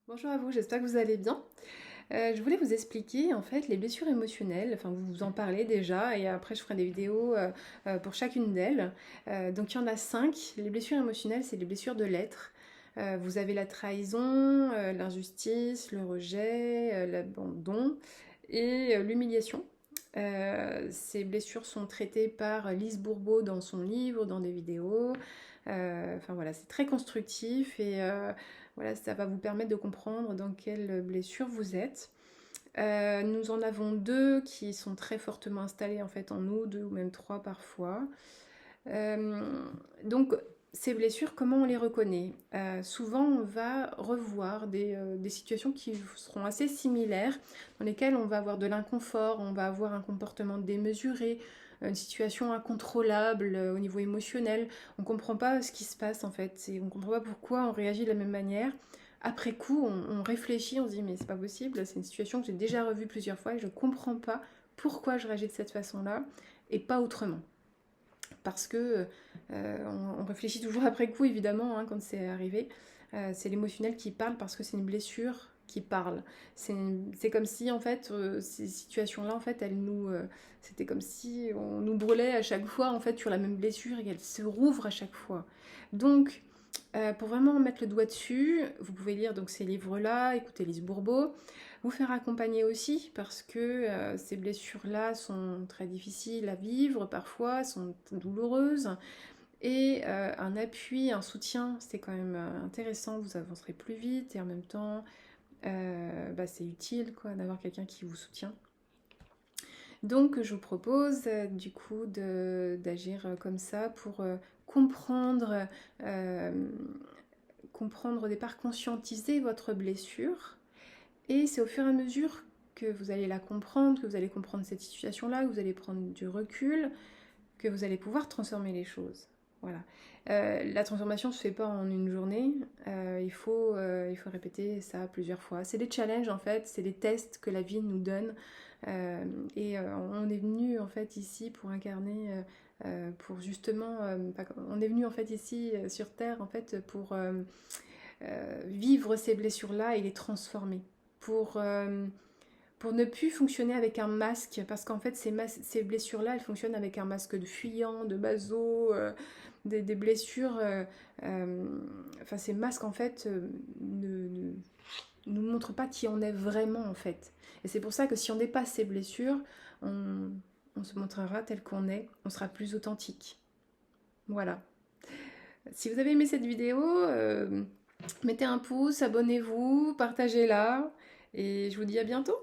Bonjour à vous, j'espère que vous allez bien. Je voulais vous expliquer en fait les blessures émotionnelles, enfin vous en parlez déjà et après je ferai des vidéos pour chacune d'elles. Donc il y en a 5. Les blessures émotionnelles, c'est les blessures de l'être. Vous avez la trahison, l'injustice, le rejet, l'abandon et l'humiliation. Ces blessures sont traitées par Lise Bourbeau dans son livre, dans des vidéos. Enfin voilà, c'est très constructif et voilà, ça va vous permettre de comprendre dans quelle blessure vous êtes. Nous en avons deux qui sont très fortement installées en fait en nous, deux ou même trois parfois. Euh, donc ces blessures, comment on les reconnaît? Souvent on va revoir des situations qui seront assez similaires, dans lesquelles on va avoir de l'inconfort, on va avoir un comportement démesuré, une situation incontrôlable au niveau émotionnel. On ne comprend pas ce qui se passe en fait, on ne comprend pas pourquoi on réagit de la même manière. Après coup, on réfléchit, on se dit mais c'est pas possible, c'est une situation que j'ai déjà revue plusieurs fois et je ne comprends pas pourquoi je réagis de cette façon-là et pas autrement. Parce que on réfléchit toujours après coup, évidemment, hein, quand c'est arrivé. C'est l'émotionnel qui parle parce que c'est une blessure qui parle. C'est comme si, en fait, ces situations-là, en fait, c'était comme si on nous brûlait à chaque fois, en fait, sur la même blessure et qu'elle se rouvre à chaque fois. Donc, pour vraiment mettre le doigt dessus, vous pouvez lire donc ces livres-là, écouter Lise Bourbeau, vous faire accompagner aussi parce que ces blessures-là sont très difficiles à vivre parfois, sont douloureuses. Et un appui, un soutien, c'est quand même intéressant, vous avancerez plus vite et en même temps, c'est utile quoi, d'avoir quelqu'un qui vous soutient. Donc je vous propose du coup d'agir comme ça pour comprendre, euh, comprendre au départ, conscientiser votre blessure. Et c'est au fur et à mesure que vous allez la comprendre, que vous allez comprendre cette situation-là, que vous allez prendre du recul, que vous allez pouvoir transformer les choses. Voilà. La transformation ne se fait pas en une journée. Il faut répéter ça plusieurs fois. C'est des challenges en fait, c'est des tests que la vie nous donne. On est venu en fait ici pour incarner, pour justement, on est venu en fait ici sur Terre en fait pour vivre ces blessures-là et les transformer. Pour ne plus fonctionner avec un masque, parce qu'en fait ces blessures-là, elles fonctionnent avec un masque de fuyant, de maso, des blessures, enfin ces masques en fait ne nous montrent pas qui on est vraiment en fait. Et c'est pour ça que si on dépasse ces blessures, on se montrera tel qu'on est, on sera plus authentique. Voilà. Si vous avez aimé cette vidéo, mettez un pouce, abonnez-vous, partagez-la, et je vous dis à bientôt.